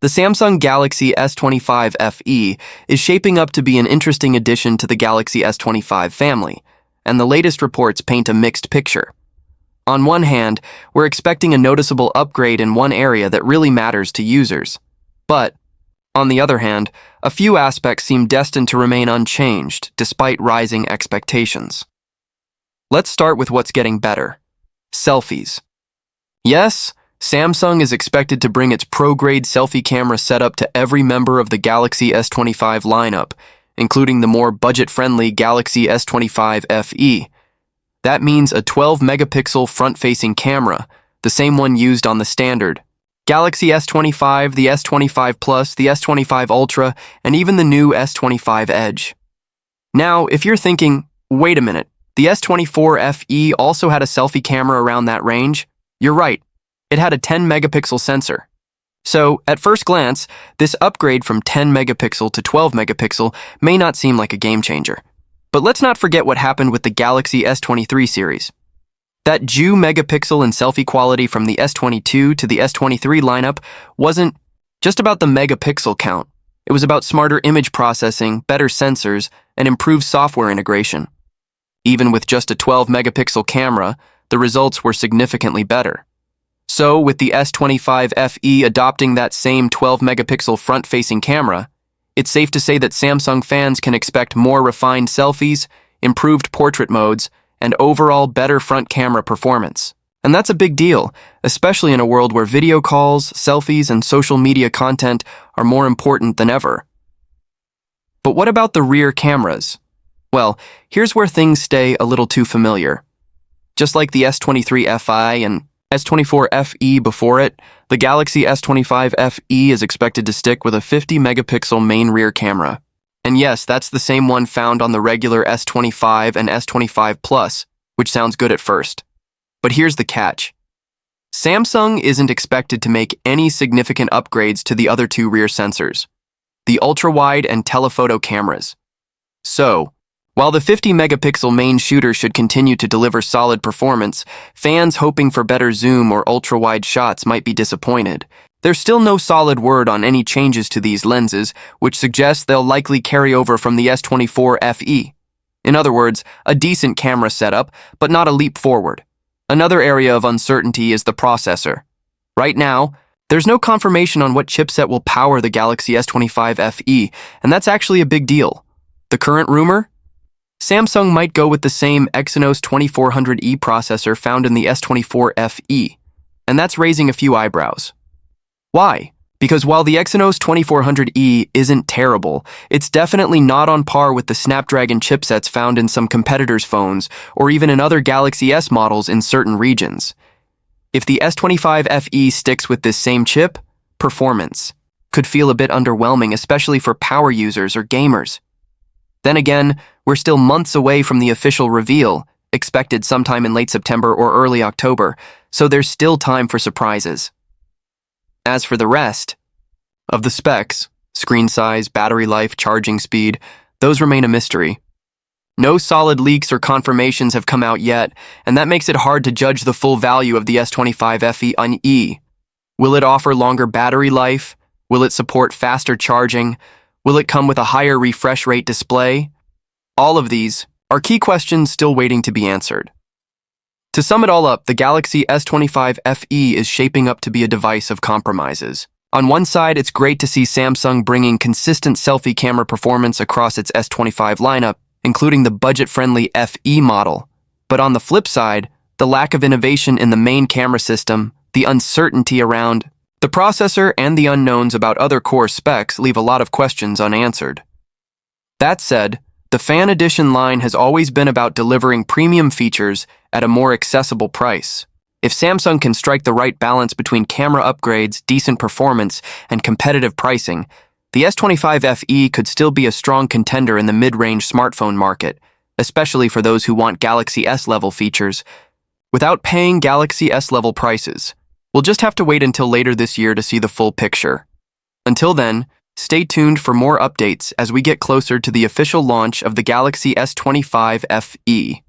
The Samsung Galaxy S25 FE is shaping up to be an interesting addition to the Galaxy S25 family, and the latest reports paint a mixed picture. On one hand, we're expecting a noticeable upgrade in one area that really matters to users. But, on the other hand, a few aspects seem destined to remain unchanged despite rising expectations. Let's start with what's getting better. Selfies. Yes, Samsung is expected to bring its pro-grade selfie camera setup to every member of the Galaxy S25 lineup, including the more budget-friendly Galaxy S25 FE. That means a 12-megapixel front-facing camera, the same one used on the standard Galaxy S25, the S25 Plus, the S25 Ultra, and even the new S25 Edge. Now, if you're thinking, wait a minute, the S24 FE also had a selfie camera around that range, you're right. It had a 10-megapixel sensor. So, at first glance, this upgrade from 10-megapixel to 12-megapixel may not seem like a game-changer. But let's not forget what happened with the Galaxy S23 series. That megapixel in selfie quality from the S22 to the S23 lineup wasn't just about the megapixel count. It was about smarter image processing, better sensors, and improved software integration. Even with just a 12-megapixel camera, the results were significantly better. So, with the S25 FE adopting that same 12-megapixel front-facing camera, it's safe to say that Samsung fans can expect more refined selfies, improved portrait modes, and overall better front camera performance. And that's a big deal, especially in a world where video calls, selfies, and social media content are more important than ever. But what about the rear cameras? Well, here's where things stay a little too familiar. Just like the S23 FI and S24 FE before it, the Galaxy S25 FE is expected to stick with a 50-megapixel main rear camera. And yes, that's the same one found on the regular S25 and S25 Plus, which sounds good at first. But here's the catch. Samsung isn't expected to make any significant upgrades to the other two rear sensors, the ultra-wide and telephoto cameras. So, while the 50-megapixel main shooter should continue to deliver solid performance, fans hoping for better zoom or ultra-wide shots might be disappointed. There's still no solid word on any changes to these lenses, which suggests they'll likely carry over from the S24 FE. In other words, a decent camera setup, but not a leap forward. Another area of uncertainty is the processor. Right now, there's no confirmation on what chipset will power the Galaxy S25 FE, and that's actually a big deal. The current rumor? Samsung might go with the same Exynos 2400E processor found in the S24 FE, and that's raising a few eyebrows. Why? Because while the Exynos 2400E isn't terrible, it's definitely not on par with the Snapdragon chipsets found in some competitors' phones or even in other Galaxy S models in certain regions. If the S25 FE sticks with this same chip, performance could feel a bit underwhelming, especially for power users or gamers. Then again, we're still months away from the official reveal, expected sometime in late September or early October, so there's still time for surprises. As for the rest of the specs, screen size, battery life, charging speed, those remain a mystery. No solid leaks or confirmations have come out yet, and that makes it hard to judge the full value of the S25 FE. Will it offer longer battery life? Will it support faster charging? Will it come with a higher refresh rate display? All of these are key questions still waiting to be answered. To sum it all up, the Galaxy S25 FE is shaping up to be a device of compromises. On one side, it's great to see Samsung bringing consistent selfie camera performance across its S25 lineup, including the budget-friendly FE model. But on the flip side, the lack of innovation in the main camera system, the uncertainty around the processor, and the unknowns about other core specs leave a lot of questions unanswered. That said, the Fan Edition line has always been about delivering premium features at a more accessible price. If Samsung can strike the right balance between camera upgrades, decent performance, and competitive pricing, the S25 FE could still be a strong contender in the mid-range smartphone market, especially for those who want Galaxy S-level features, without paying Galaxy S-level prices. We'll just have to wait until later this year to see the full picture. Until then, stay tuned for more updates as we get closer to the official launch of the Galaxy S25 FE.